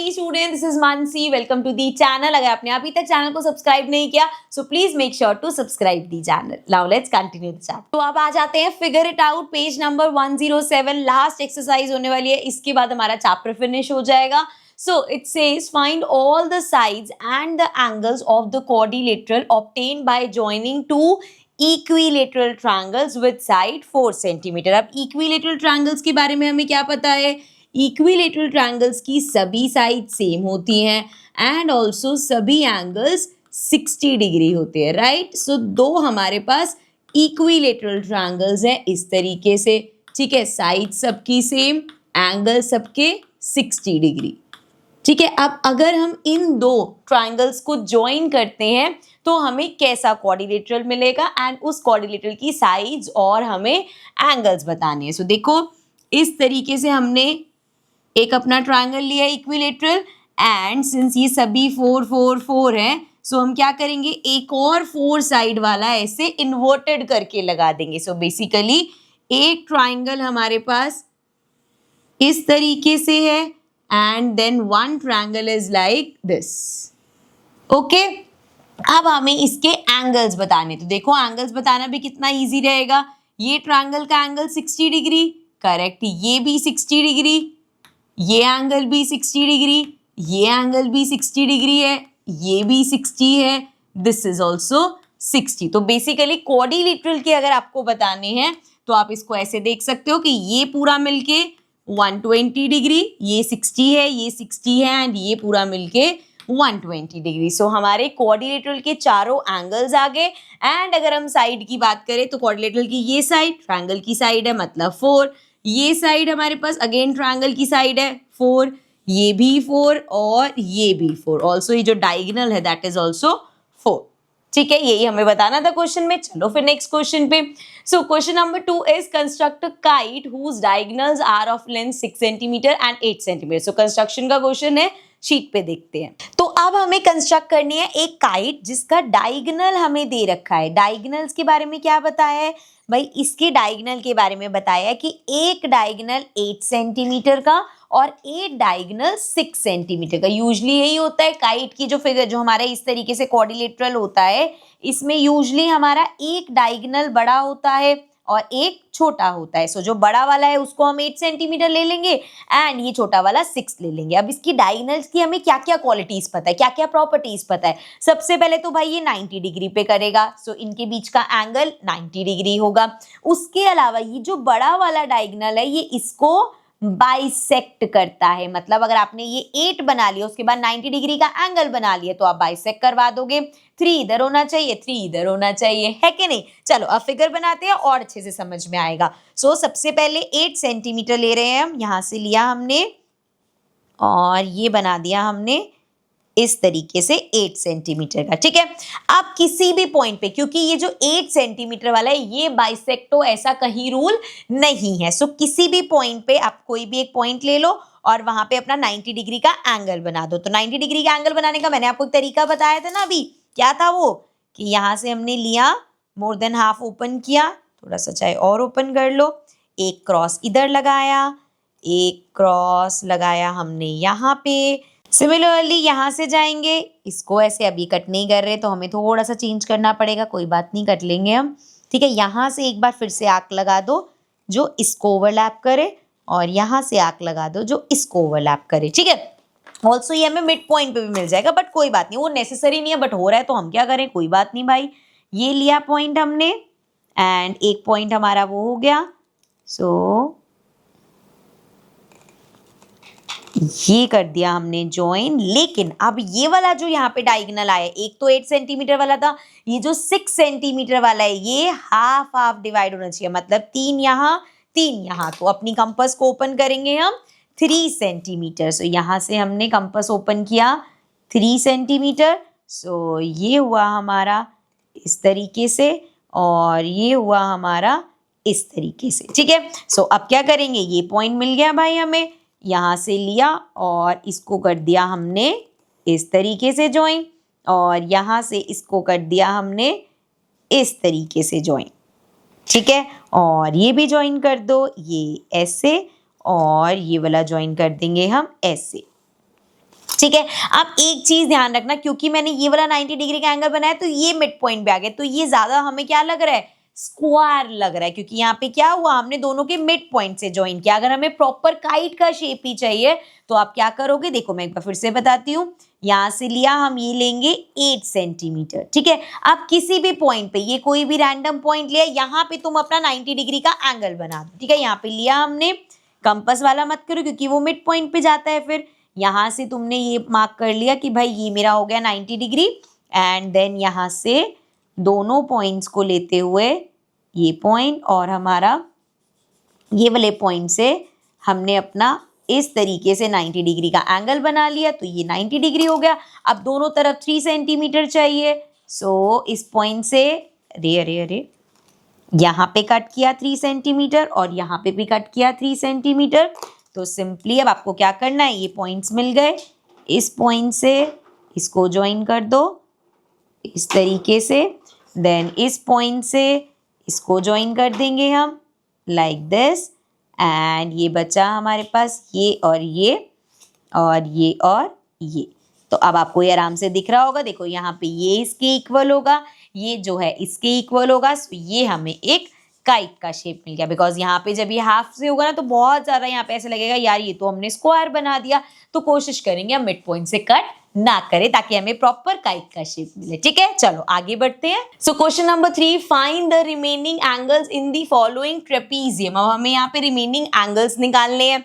Morning student, this is Mansi. Welcome to the channel. अगर आपने अभी तक चैनल को सब्सक्राइब नहीं किया so please make sure to subscribe the channel. Now let's continue the chapter. तो अब आ जाते हैं figure it out, page number 107। Last exercise होने वाली है, इसके बाद हमारा चैप्टर फिनिश हो जाएगा। So it says find all the sides and the angles of the quadrilateral obtained by joining two equilateral triangles with side 4 cm। अब equilateral triangles के बारे में हमें क्या पता है? equilateral triangles की सभी साइड सेम होती हैं एंड ऑल्सो सभी एंगल्स 60 डिग्री होते हैं, राइट? सो दो हमारे पास equilateral triangles हैं इस तरीके से, ठीक है? साइड सबकी सेम, एंगल सबके 60 डिग्री, ठीक है। अब अगर हम इन दो ट्राइंगल्स को ज्वाइन करते हैं तो हमें कैसा क्वाड्रिलेटरल मिलेगा एंड उस क्वाड्रिलेटरल की साइड्स और हमें एंगल्स बताने हैं। सो देखो इस तरीके से हमने एक अपना ट्राइंगल लिया इक्विलेटरल एंड सिंस ये सभी 4 4 4 है सो हम क्या करेंगे, एक और 4 साइड वाला ऐसे इन्वर्टेड करके लगा देंगे। सो बेसिकली एक ट्राइंगल हमारे पास इस तरीके से है and then one triangle is like this, okay? अब हमें इसके एंगल्स बताने, तो देखो एंगल्स बताना भी कितना इजी रहेगा। ये ट्रायंगल का एंगल 60 डिग्री, करेक्ट, ये भी 60 डिग्री, ये एंगल भी 60 डिग्री, ये एंगल भी 60 डिग्री है, ये भी 60 है, दिस इज ऑल्सो 60। तो बेसिकली क्वाड्रिलेटरल के अगर आपको बताने हैं तो आप इसको ऐसे देख सकते हो कि ये पूरा मिलके 120 डिग्री, ये 60 है, ये 60 है एंड ये पूरा मिलके 120 डिग्री। सो हमारे क्वाड्रिलेटरल के चारों एंगल्स आ गए। एंड अगर हम साइड की बात करें तो क्वाड्रिलेटरल की ये साइड ट्रायंगल की साइड है मतलब 4, ये साइड हमारे पास अगेन ट्रायंगल की साइड है 4, ये भी 4 और ये भी 4, ऑल्सो ये जो डायगोनल है दैट इज ऑल्सो 4, ठीक है। यही हमें बताना था क्वेश्चन में। चलो फिर नेक्स्ट क्वेश्चन पे। So question number 2 is construct a kite whose diagonals are of length 6 centimetre and 8 centimetre. So construction का क्वेश्चन है, शीट पे देखते हैं। तो अब हमें कंस्ट्रक्ट करनी है एक काइट जिसका डायगोनल हमें दे रखा है। डायगोनल्स के बारे में क्या बताया है भाई? इसके डायगोनल के बारे में बताया है कि एक डायगोनल 8 सेंटीमीटर का और एक डायगोनल 6 सेंटीमीटर का। यूजली यही होता है काइट की जो फिगर जो हमारा इस तरीके से क्वाड्रिलेटरल होता है, इसमें यूजली हमारा एक डायगोनल बड़ा होता है और एक छोटा होता है। सो जो बड़ा वाला है उसको हम 8 सेंटीमीटर ले लेंगे एंड ये छोटा वाला 6 ले लेंगे। अब इसकी डायगोनल्स की हमें क्या क्या क्वालिटीज पता है, क्या क्या प्रॉपर्टीज पता है? सबसे पहले तो भाई ये 90 डिग्री पे करेगा, सो इनके बीच का एंगल 90 डिग्री होगा। उसके अलावा ये जो बड़ा वाला डायगोनल है ये इसको बाइसेक्ट करता है, मतलब अगर आपने ये 8 बना लिया उसके बाद 90 डिग्री का एंगल बना लिया तो आप बाइसेक्ट करवा दोगे। 3 इधर होना चाहिए, 3 इधर होना चाहिए, है कि नहीं? चलो अब फिगर बनाते हैं और अच्छे से समझ में आएगा। सो सबसे पहले 8 सेंटीमीटर ले रहे हैं हम, यहां से लिया हमने और ये बना दिया हमने इस तरीके से 8 सेंटीमीटर का, ठीक है। अब किसी भी पॉइंट पे, क्योंकि ये जो 8 सेंटीमीटर वाला है ये बाइसेक्टो ऐसा कहीं रूल नहीं है, सो किसी भी पॉइंट पे आप कोई भी एक पॉइंट ले लो और वहां पे अपना 90 डिग्री का एंगल बना दो। तो 90 डिग्री का एंगल बनाने का मैंने आपको एक तरीका बताया था ना अभी, क्या था वो? कि यहाँ से हमने लिया, मोर देन हाफ ओपन किया, थोड़ा सा चाहे और ओपन कर लो, एक क्रॉस इधर लगाया, एक क्रॉस लगाया हमने यहाँ पे। सिमिलरली यहाँ से जाएंगे, इसको ऐसे अभी कट नहीं कर रहे तो हमें थोड़ा सा चेंज करना पड़ेगा, कोई बात नहीं, कट लेंगे हम, ठीक है। यहाँ से एक बार फिर से आर्क लगा दो जो इसको ओवरलैप करे और यहाँ से आर्क लगा दो जो इसको ओवरलैप करे, ठीक है। ऑल्सो ये हमें मिड पॉइंट पे भी मिल जाएगा बट कोई बात नहीं, वो नेसेसरी नहीं है बट हो रहा है तो हम क्या करें, कोई बात नहीं भाई। ये लिया पॉइंट हमने एंड एक पॉइंट हमारा वो हो गया। सो ये कर दिया हमने ज्वाइन। लेकिन अब ये वाला जो यहाँ पे डायगोनल आया, एक तो 8 सेंटीमीटर वाला था, ये जो 6 सेंटीमीटर वाला है ये हाफ हाफ डिवाइड होना चाहिए, मतलब 3 यहाँ 3 यहाँ। तो अपनी कंपास को ओपन करेंगे हम 3 सेंटीमीटर। सो यहाँ से हमने कंपास ओपन किया 3 सेंटीमीटर। सो ये हुआ हमारा इस तरीके से और ये हुआ हमारा इस तरीके से, ठीक है। सो अब क्या करेंगे, ये पॉइंट मिल गया भाई हमें, यहाँ से लिया और इसको कर दिया हमने इस तरीके से ज्वाइन और यहाँ से इसको कर दिया हमने इस तरीके से ज्वाइन, ठीक है। और ये भी ज्वाइन कर दो, ये ऐसे और ये वाला ज्वाइन कर देंगे हम ऐसे, ठीक है। अब एक चीज ध्यान रखना, क्योंकि मैंने ये वाला 90 डिग्री का एंगल बनाया तो ये मिड पॉइंट पे आ गया, तो ये ज्यादा हमें क्या लग रहा है, स्क्वायर लग रहा है, क्योंकि यहाँ पे क्या हुआ, हमने दोनों के मिड पॉइंट से ज्वाइन किया। अगर हमें प्रॉपर काइट का शेप ही चाहिए तो आप क्या करोगे, देखो मैं एक बार फिर से बताती हूँ। यहाँ से लिया, हम ये लेंगे 8 सेंटीमीटर, ठीक है। अब किसी भी पॉइंट पे, ये कोई भी रैंडम पॉइंट लिया, यहाँ पे तुम अपना 90 डिग्री का एंगल बना दो, ठीक है। यहाँ पे लिया हमने, कंपास वाला मत करो क्योंकि वो मिड पॉइंट पे जाता है। फिर यहाँ से तुमने ये मार्क कर लिया कि भाई ये मेरा हो गया 90 डिग्री, एंड देन यहाँ से दोनों पॉइंट्स को लेते हुए ये पॉइंट और हमारा ये वाले पॉइंट से हमने अपना इस तरीके से 90 डिग्री का एंगल बना लिया, तो ये 90 डिग्री हो गया। अब दोनों तरफ 3 सेंटीमीटर चाहिए, सो इस पॉइंट से अरे अरे अरे यहाँ पे कट किया 3 सेंटीमीटर और यहाँ पे भी कट किया 3 सेंटीमीटर। तो सिंपली अब आपको क्या करना है, ये पॉइंट्स मिल गए, इस पॉइंट से इसको ज्वाइन कर दो इस तरीके से, देन इस पॉइंट से इसको ज्वाइन कर देंगे हम लाइक दिस, एंड ये बचा हमारे पास ये और ये और ये और ये। तो अब आपको ये आराम से दिख रहा होगा, देखो यहाँ पे ये इसके इक्वल होगा, ये जो है इसके इक्वल होगा, सो ये हमें एक काइट का शेप मिल गया। बिकॉज यहाँ पे जब ये हाफ से होगा ना तो बहुत ज्यादा यहाँ पे ऐसे लगेगा यार ये तो हमने स्क्वायर बना दिया, तो कोशिश करेंगे हम मिड पॉइंट से कट ना करें ताकि हमें प्रॉपर काइट का शेप मिले, ठीक है। चलो आगे बढ़ते हैं। सो question number 3, find the remaining angles in the following trapezium. अब हमें यहाँ पे रिमेनिंग एंगल्स निकालने हैं।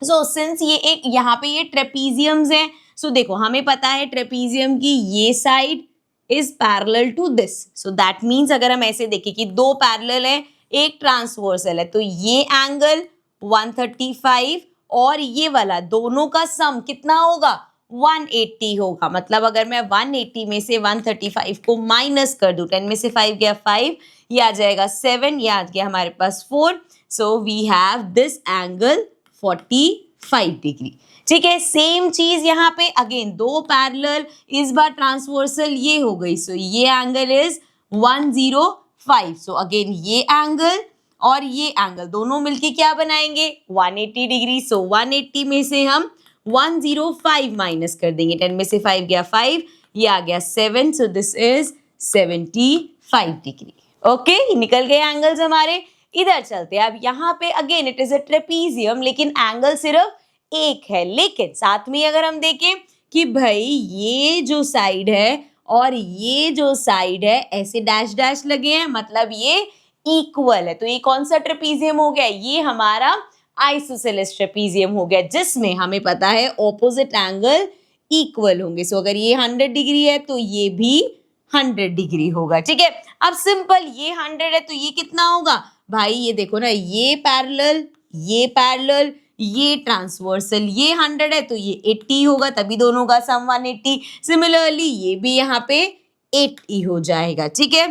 सो सिंस ये एक यहाँ पे ये ट्रेपीजियम्स हैं, सो देखो हमें पता है ट्रेपीजियम की ये side is parallel to this, so that means अगर हम ऐसे देखें कि दो पैरेलल है एक ट्रांसवर्सल है, तो ये एंगल 135 और ये वाला दोनों का सम कितना होगा, 180 होगा। मतलब अगर मैं 180 में से 135 को माइनस कर दूं, 10 में से 5 गया 5, ये आ जाएगा 7, ये आ गया हमारे पास 4, so we have this angle 45 degree, ठीक है। सेम चीज यहाँ पे अगेन दो पैरेलल, इस बार ट्रांसवर्सल ये हो गई, सो ये एंगल इज 105, सो अगेन ये एंगल और ये एंगल दोनों मिलके क्या बनाएंगे, 180 डिग्री। सो 180 में से हम 105 माइनस कर देंगे, 10 में से 5 गया 5, ये आ गया 7, सो दिस इज 75 डिग्री। ओके, निकल गए एंगल्स हमारे। इधर चलते हैं अब, यहाँ पे again it is a trapezium, लेकिन एंगल सिर्फ एक है, लेकिन साथ में अगर हम देखें कि भाई ये जो साइड है और ये जो साइड है ऐसे डैश डैश लगे हैं, मतलब ये इक्वल है, तो ये कौन सा ट्रेपीजियम हो गया, ये हमारा आइसोसेलेस ट्रेपीजियम हो गया, जिसमें हमें पता है ऑपोजिट एंगल इक्वल होंगे। सो अगर ये 100 डिग्री है तो ये भी 100 डिग्री होगा, ठीक है। अब सिंपल, ये 100 है तो ये कितना होगा भाई, ये देखो ना, ये पैरेलल ये ट्रांसवर्सल, ये 100 है तो ये 80 होगा, तभी दोनों का सम 180। सिमिलरली ये भी यहाँ पे 80 हो जाएगा, ठीक है।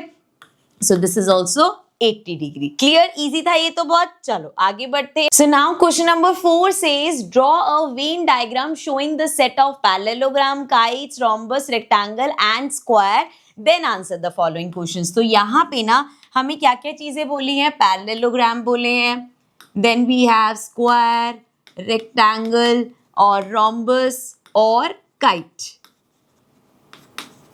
So this is also 80 degree. Clear, easy था ये तो बहुत। चलो आगे बढ़ते हैं। So now question number 4 says draw a Venn diagram showing the set of parallelogram, kites, rhombus, rectangle and square, then answer the following questions. तो यहाँ पे ना हमें क्या क्या चीजें बोली हैं, पैरेललोग्राम बोले हैं, then we have square, rectangle और रोम्बस और काइट,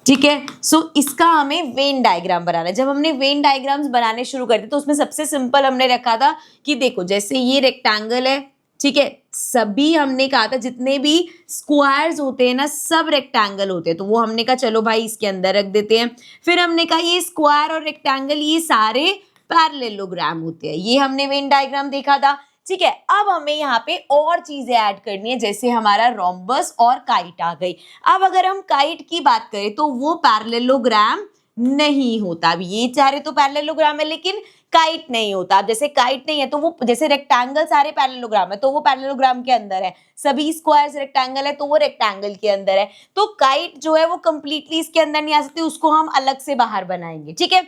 ठीक है। सो इसका हमें वेन डायग्राम बनाना है। जब हमने वेन डायग्राम्स बनाने शुरू कर दिए तो उसमें सबसे सिंपल हमने रखा था कि देखो जैसे ये रेक्टेंगल है, ठीक है, सभी हमने कहा था जितने भी स्क्वायर्स होते हैं ना सब रेक्टेंगल होते हैं, तो वो हमने कहा चलो भाई इसके अंदर रख देते हैं। फिर हमने कहा ये स्क्वायर और रेक्टेंगल ये सारे पैरेललोग्राम होते हैं, ये हमने वेन डायग्राम देखा था, ठीक है। अब हमें यहाँ पे और चीजें ऐड करनी है, जैसे हमारा रोम्बस और काइट आ गई। अब अगर हम काइट की बात करें तो वो पैरेललोग्राम नहीं होता। अब ये सारे तो पैरेललोग्राम है लेकिन काइट नहीं होता। अब जैसे काइट नहीं है तो वो, जैसे रेक्टेंगल सारे पैरेललोग्राम है तो वो पैरेललोग्राम के अंदर है, सभी स्क्वायर्स रेक्टेंगल है तो वो रेक्टेंगल के अंदर है। तो काइट जो है वो कंप्लीटली इसके अंदर नहीं आ सकती, उसको हम अलग से बाहर बनाएंगे, ठीक है।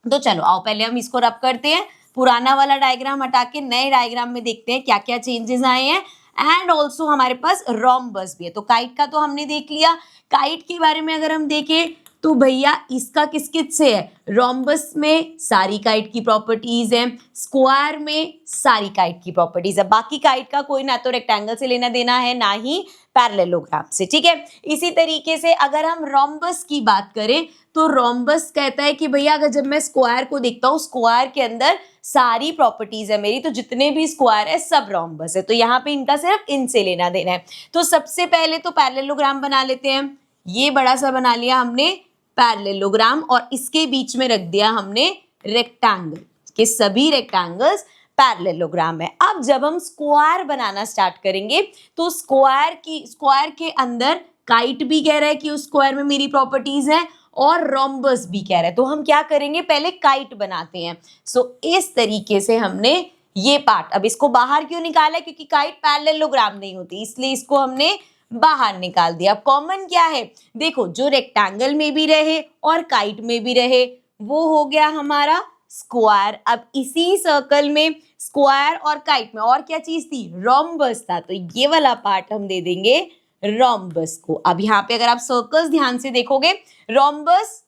तो चलो आओ पहले हम इसको रब करते हैं, पुराना वाला डायग्राम हटा के नए डायग्राम में देखते हैं क्या क्या चेंजेस आए हैं। एंड ऑल्सो हमारे पास रोम्बस भी है। तो काइट का तो हमने देख लिया। काइट के बारे में अगर हम देखें तो भैया इसका किस किस से है, रोम्बस में सारी काइट की प्रॉपर्टीज है, स्क्वायर में सारी काइट की प्रॉपर्टीज है, बाकी काइट का कोई ना तो रेक्टेंगल से लेना देना है ना ही पैरेललोग्राम से, ठीक है। इसी तरीके से अगर हम रोम्बस की बात करें तो रोम्बस कहता है कि भैया अगर जब मैं स्क्वायर को देखता हूँ, स्क्वायर के अंदर सारी प्रॉपर्टीज है मेरी, तो जितने भी स्क्वायर है सब रोम्बस है, तो यहाँ पे इनका सिर्फ इनसे लेना देना है। तो सबसे पहले तो पैरेललोग्राम बना लेते हैं। ये बड़ा सा बना लिया हमने पैरेललोग्राम और इसके बीच में रख दिया हमने रेक्टेंगल, के सभी रेक्टेंगल्स पैरेललोग्राम है। अब जब हम स्क्वायर बनाना स्टार्ट करेंगे तो स्क्वायर के अंदर काइट भी कह रहा है कि उस स्क्वायर में मेरी प्रॉपर्टीज हैं और रोम्बस भी कह रहा है, तो हम क्या करेंगे, पहले काइट बनाते हैं। सो इस तरीके से हमने ये पार्ट, अब इसको बाहर क्यों निकाला, क्योंकि काइट पैरेललोग्राम नहीं होती, इसलिए इसको हमने बाहर निकाल दिया। अब कॉमन क्या है, देखो जो रेक्टेंगल में भी रहे और काइट में भी रहे वो हो गया हमारा स्क्वायर। अब इसी सर्कल में स्क्वायर और काइट में और क्या चीज थी, रोम्बस था, तो ये वाला पार्ट हम दे देंगे रोम्बस को। अब यहाँ पे अगर आप सर्कल्स ध्यान से देखोगे, रोम्बस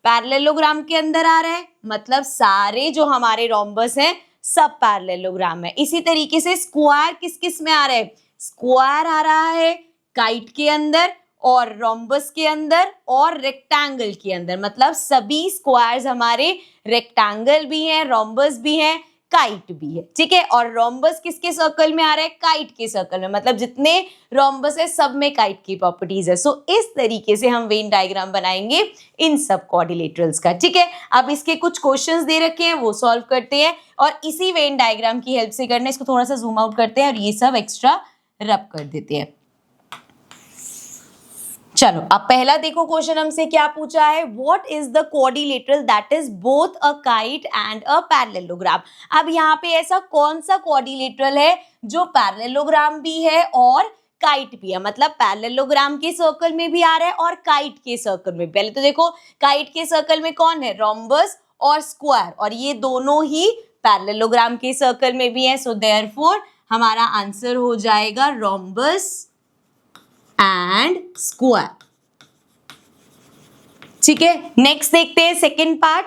पैरेललोग्राम के अंदर आ रहा है, मतलब सारे जो हमारे रोम्बस हैं सब पैरेललोग्राम है। इसी तरीके से स्क्वायर किस किस में आ रहा है, स्क्वायर आ रहा है काइट के अंदर और रोम्बस के अंदर और रेक्टेंगल के अंदर, मतलब सभी स्क्वायर्स हमारे रेक्टेंगल भी हैं, रोम्बस भी हैं, काइट भी है, ठीक है। और रोम्बस किसके सर्कल में आ रहा है, काइट के सर्कल में, मतलब जितने रोम्बस है सब में काइट की प्रॉपर्टीज है। सो इस तरीके से हम वेन डायग्राम बनाएंगे इन सब क्वाड्रिलेटरल्स का, ठीक है। अब इसके कुछ क्वेश्चंस दे रखे हैं वो सॉल्व करते हैं और इसी वेन डायग्राम की हेल्प से करना है। इसको थोड़ा सा जूम आउट करते हैं और ये सब एक्स्ट्रा रब कर देते हैं। चलो अब पहला देखो क्वेश्चन हमसे क्या पूछा है, what is the quadrilateral that is both a kite and a parallelogram. अब यहाँ पे ऐसा कौन सा क्वाड्रिलेटरल है जो पैरेललोग्राम भी है और काइट भी है, मतलब पैरेललोग्राम के सर्कल में भी आ रहा है और काइट के सर्कल में। पहले तो देखो काइट के सर्कल में कौन है, रोम्बस और स्क्वायर, और ये दोनों ही पैरेललोग्राम के सर्कल में भी है। सो देयरफॉर हमारा आंसर हो जाएगा रोम्बस एंड स्क्वायर, ठीक है। नेक्स्ट देखते हैं सेकंड पार्ट।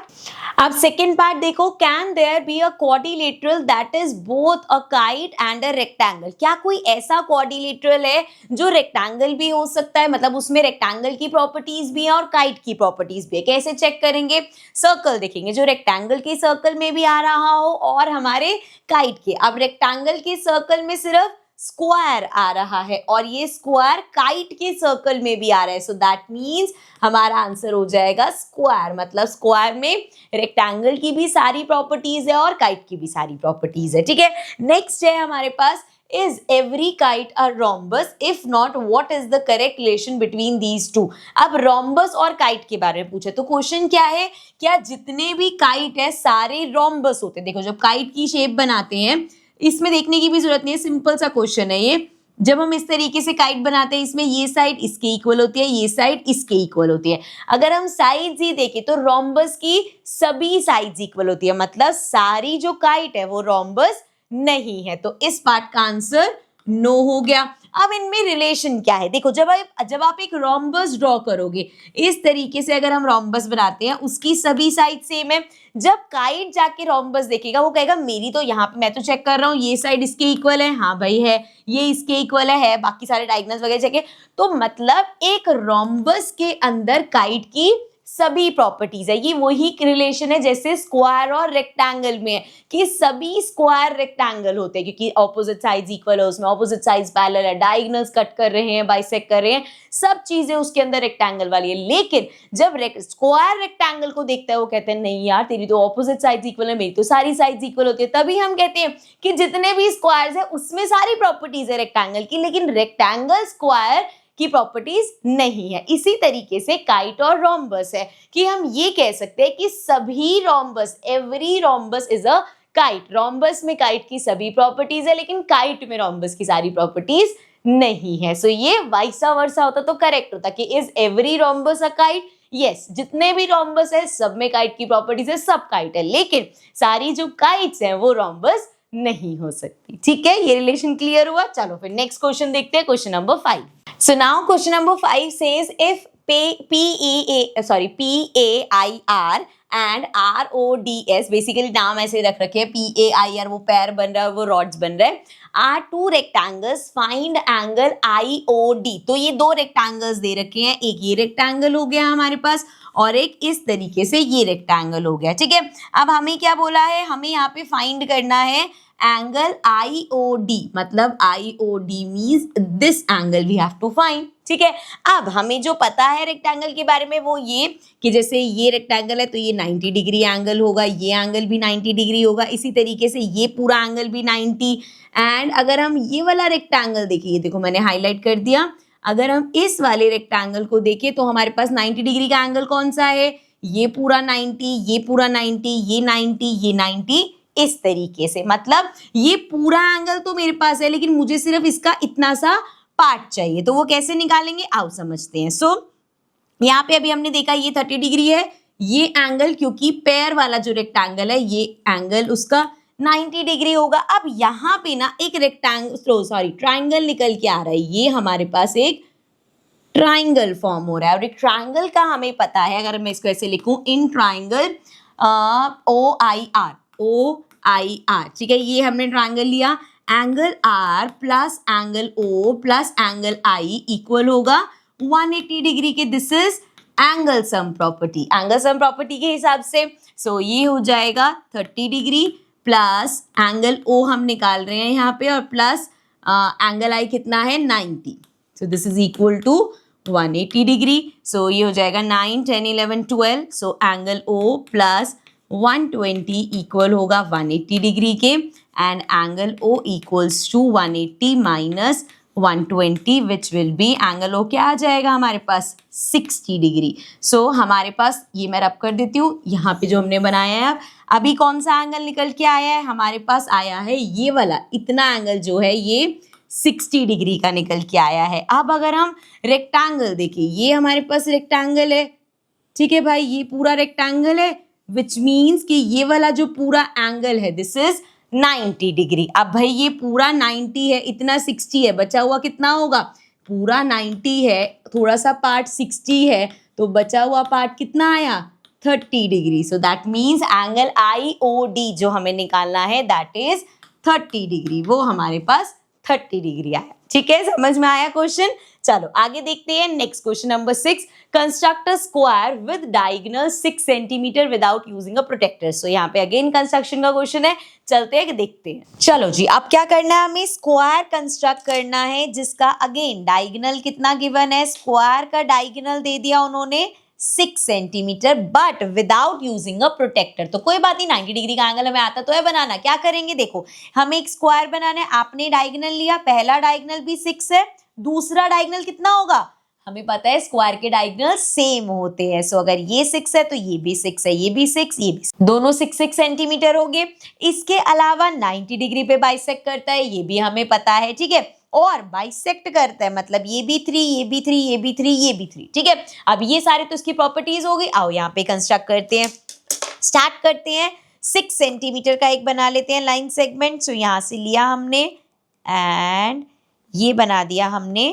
अब सेकंड पार्ट देखो, can there be a quadrilateral that is both a kite and a rectangle. क्या कोई ऐसा क्वाड्रिलेटरल है जो रेक्टेंगल भी हो सकता है, मतलब उसमें रेक्टेंगल की प्रॉपर्टीज भी है और काइट की प्रॉपर्टीज भी है। कैसे चेक करेंगे, सर्कल देखेंगे जो रेक्टेंगल के सर्कल में भी आ रहा हो और हमारे काइट के। अब रेक्टेंगल के सर्कल में सिर्फ स्क्वायर आ रहा है और ये स्क्वायर काइट के सर्कल में भी आ रहा है, सो दैट मीन्स हमारा आंसर हो जाएगा स्क्वायर, मतलब स्क्वायर में रेक्टेंगल की भी सारी प्रॉपर्टीज है और काइट की भी सारी प्रॉपर्टीज है, ठीक है। नेक्स्ट है हमारे पास, is every kite a rhombus, if not what is the correct relation between these two. अब रोम्बस और काइट के बारे में पूछे तो क्वेश्चन क्या है, क्या जितने भी काइट है सारे रोम्बस होते हैं। देखो जब काइट की शेप बनाते हैं, इसमें देखने की भी जरूरत नहीं है, सिंपल सा क्वेश्चन है ये। जब हम इस तरीके से काइट बनाते हैं, इसमें ये साइड इसके इक्वल होती है, ये साइड इसके इक्वल होती है। अगर हम साइड्स ही देखें तो रोम्बस की सभी साइड्स इक्वल होती है, मतलब सारी जो काइट है वो रोम्बस नहीं है, तो इस पार्ट का आंसर नो हो गया। अब इनमें रिलेशन क्या है, देखो जब आप एक रोम्बस ड्रॉ करोगे, इस तरीके से अगर हम रोम्बस बनाते हैं, उसकी सभी साइड सेम है। जब काइट जाके रोम्बस देखेगा वो कहेगा मेरी तो यहाँ पे, मैं तो चेक कर रहा हूँ ये साइड इसके इक्वल है, हाँ भाई है, ये इसके इक्वल है, बाकी सारे डायगोनल्स वगैरह चेक है। तो मतलब एक रोम्बस के अंदर काइट की सभी प्रॉपर्टीज है। ये वही रिलेशन है जैसे स्क्वायर और रेक्टेंगल में है कि सभी स्क्वायर रेक्टेंगल होते हैं, क्योंकि ऑपोजिट साइड्स इक्वल है, उसमें ऑपोजिट साइड्स पैरेलल है, डायगोनल्स कट कर रहे हैं, बाइसेक्ट कर रहे हैं, सब चीजें उसके अंदर रेक्टेंगल वाली है। लेकिन जब स्क्वायर रेक्टेंगल को देखता है वो कहते हैं नहीं यार तेरी तो ऑपोजिट साइड्स इक्वल है, मेरी तो सारी साइड्स इक्वल होती है। तभी हम कहते हैं कि जितने भी स्क्वायर्स है उसमें सारी प्रॉपर्टीज है रेक्टेंगल की, लेकिन रेक्टेंगल स्क्वायर की प्रॉपर्टीज नहीं है। इसी तरीके से काइट और रोम्बस है कि हम ये कह सकते हैं कि सभी rhombus, every rhombus is a kite. Rhombus में काइट की सभी प्रॉपर्टीज है लेकिन काइट में रोम्बस की सारी प्रॉपर्टीज नहीं है। सो ये वाइसा वर्सा होता तो करेक्ट होता कि is every rhombus a kite. Yes, जितने भी रोम्बस है सब में काइट की प्रॉपर्टीज है, सब काइट है, लेकिन सारी जो काइट्स हैं वो रोम्बस नहीं हो सकती। ठीक है, ये रिलेशन क्लियर हुआ। चलो फिर नेक्स्ट क्वेश्चन देखते हैं, question number 5। So now question number 5 says if PAIR and RODS, basically नाम ऐसे रख रखे हैं, PAIR वो पैर बन रहा है, वो रॉड्स बन रहे हैं, are two rectangles, find angle IOD। तो ये दो रेक्टेंगल्स दे रखे हैं, एक ये रेक्टेंगल हो गया हमारे पास और एक इस तरीके से ये रेक्टेंगल हो गया, ठीक है। अब हमें क्या बोला है, हमें यहाँ पे फाइंड करना है एंगल IOD, मतलब IOD means this angle we have to find, ठीक है। अब हमें जो पता है रेक्टेंगल के बारे में वो ये कि जैसे ये रेक्टेंगल है तो ये 90 डिग्री एंगल होगा, ये एंगल भी 90 डिग्री होगा, इसी तरीके से ये पूरा एंगल भी 90। एंड अगर हम ये वाला रेक्टेंगल देखिए, देखो मैंने हाईलाइट कर दिया, अगर हम इस वाले रेक्टेंगल को देखें तो हमारे पास 90 डिग्री का एंगल कौन सा है, ये पूरा 90, ये पूरा 90, ये 90, ये 90, इस तरीके से। मतलब ये पूरा एंगल तो मेरे पास है लेकिन मुझे सिर्फ इसका इतना सा पार्ट चाहिए, तो वो कैसे निकालेंगे आओ समझते हैं। सो यहाँ पे अभी हमने देखा ये 30 डिग्री है, ये एंगल क्योंकि पैर वाला जो रेक्टेंगल है ये एंगल उसका 90 डिग्री होगा। अब यहाँ पे ना एक ट्राइंगल निकल के आ रहा है, ये हमारे पास एक ट्राइंगल फॉर्म हो रहा है और एक ट्राइंगल का हमें पता है, अगर मैं इसको ऐसे लिखूं इन ट्राइंगल OIR, ठीक है, ये हमने ट्राइंगल लिया, angle R plus angle O plus angle I equal होगा 180 डिग्री के। This is angle sum property, angle sum property के हिसाब से। सो ये हो जाएगा 30 डिग्री प्लस एंगल O हम निकाल रहे हैं यहाँ पे और प्लस एंगल I कितना है 90। So this is equal to 180 degree. So ये हो जाएगा 9, 10, 11, 12। So angle O plus 120 equal होगा 180 डिग्री के and angle O equals to 180 minus 120 which will be, angle O क्या आ जाएगा हमारे पास 60 डिग्री। सो हमारे पास ये मैं रब कर देती हूँ, यहाँ पे जो हमने बनाया है अभी कौन सा एंगल निकल के आया है, हमारे पास आया है ये वाला, इतना एंगल जो है ये 60 डिग्री का निकल के आया है। अब अगर हम रेक्टेंगल देखें, ये हमारे पास रेक्टेंगल है, ठीक है भाई, ये पूरा रेक्टेंगल है विच मीन्स कि ये वाला जो पूरा एंगल है दिस इज 90 डिग्री। अब भाई ये पूरा 90 है, इतना 60 है, बचा हुआ कितना होगा, पूरा 90 है, थोड़ा सा पार्ट 60 है, तो बचा हुआ पार्ट कितना आया 30 degree. So that means angle IOD जो हमें निकालना है दैट इज 30 डिग्री, वो हमारे पास 30 डिग्री आया, ठीक है, समझ में आया क्वेश्चन। चलो आगे देखते हैं next question number 6, construct a square with diagonal 6 centimetre without using a protractor. So यहाँ पे अगेन कंस्ट्रक्शन का क्वेश्चन है, चलते हैं कि देखते हैं। चलो जी, अब क्या करना है, हमें स्क्वायर कंस्ट्रक्ट करना है जिसका अगेन डायगोनल कितना गिवन है, स्क्वायर का डायगोनल दे दिया उन्होंने 6 centimetre but without using a protractor. तो कोई बात नहीं, 90 डिग्री का एंगल हमें आता तो है बनाना। क्या करेंगे, देखो हमें एक स्क्वायर बनाना है, आपने डायगोनल लिया, पहला डायगोनल भी 6 है, दूसरा डायगोनल कितना होगा, हमें पता है स्क्वायर के डायगोनल सेम होते हैं। सो अगर ये 6 है तो ये भी 6 है, ये भी 6, ये भी 6, दोनों 6 सेंटीमीटर हो गए। इसके अलावा 90 डिग्री पे बाइसेक्ट करता है, ये भी हमें पता है, ठीक है, और बाइसेक्ट करता है मतलब ये भी 3, ये भी 3, ये भी 3, ये भी 3, ठीक है। अब ये सारे तो इसकी प्रॉपर्टीज हो गई। आओ यहाँ पे कंस्ट्रक्ट करते हैं, स्टार्ट करते हैं। 6 सेंटीमीटर का एक बना लेते हैं लाइन सेगमेंट। सो यहाँ से लिया हमने एंड ये बना दिया हमने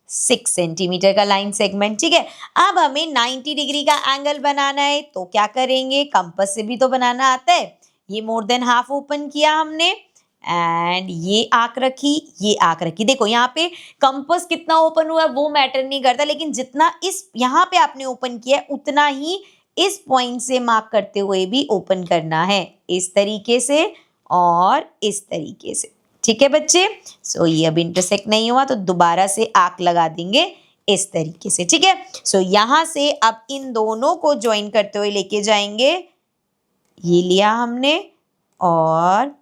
6 सेंटीमीटर का लाइन सेगमेंट, ठीक है। अब हमें 90 डिग्री का एंगल बनाना है तो क्या करेंगे, कंपास से भी तो बनाना आता है। ये मोर देन हाफ ओपन किया हमने एंड ये आंख रखी, ये आंख रखी। देखो यहाँ पे कंपास कितना ओपन हुआ है वो मैटर नहीं करता, लेकिन जितना इस यहाँ पे आपने ओपन किया है उतना ही इस पॉइंट से मार्क करते हुए भी ओपन करना है, इस तरीके से और इस तरीके से, ठीक है बच्चे। सो ये अब इंटरसेक्ट नहीं हुआ तो दोबारा से आर्क लगा देंगे इस तरीके से, ठीक है। सो यहाँ से अब इन दोनों को ज्वाइन करते हुए लेके जाएंगे, ये लिया हमने और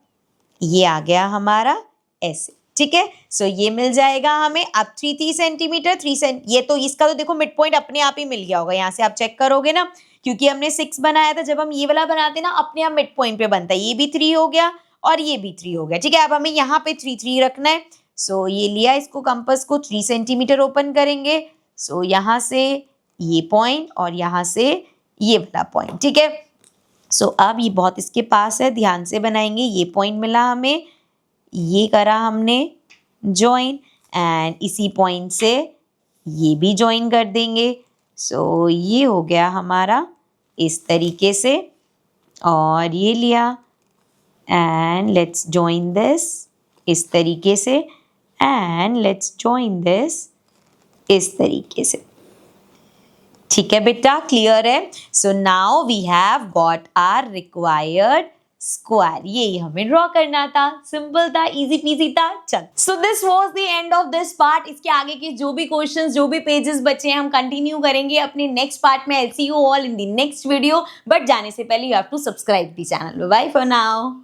ये आ गया हमारा ऐसे, ठीक है। सो ये मिल जाएगा हमें अब 3 सेंटीमीटर, 3 सेंट, ये तो इसका तो देखो मिड पॉइंट अपने आप ही मिल गया होगा, यहाँ से आप चेक करोगे ना, क्योंकि हमने 6 बनाया था। जब हम ये वाला बनाते ना अपने आप मिड पॉइंट पे बनता है, ये भी 3 हो गया और ये भी 3 हो गया, ठीक है। अब हमें यहाँ पे 3 रखना है। सो ये लिया, इसको कंपास को 3 सेंटीमीटर ओपन करेंगे। सो यहाँ से ये पॉइंट और यहाँ से ये वाला पॉइंट, ठीक है। सो अब ये बहुत इसके पास है, ध्यान से बनाएंगे। ये पॉइंट मिला हमें, ये करा हमने ज्वाइन एंड इसी पॉइंट से ये भी ज्वाइन कर देंगे। सो ये हो गया हमारा इस तरीके से और ये लिया एंड लेट्स जॉइन दिस इस तरीके से एंड लेट्स जॉइन दिस इस तरीके से। ठीक है बेटा, क्लियर है? So now we have got our required square. यही हमें ड्रॉ करना था, सिंपल था, इजी पीजी था। चल, so this was the end of this part. इसके आगे के जो भी क्वेश्चंस, जो भी पेजेस बचे हैं, हम कंटिन्यू करेंगे अपने नेक्स्ट पार्ट में। I see you all in the next video, but जाने से पहले you have to subscribe the channel. Bye for now.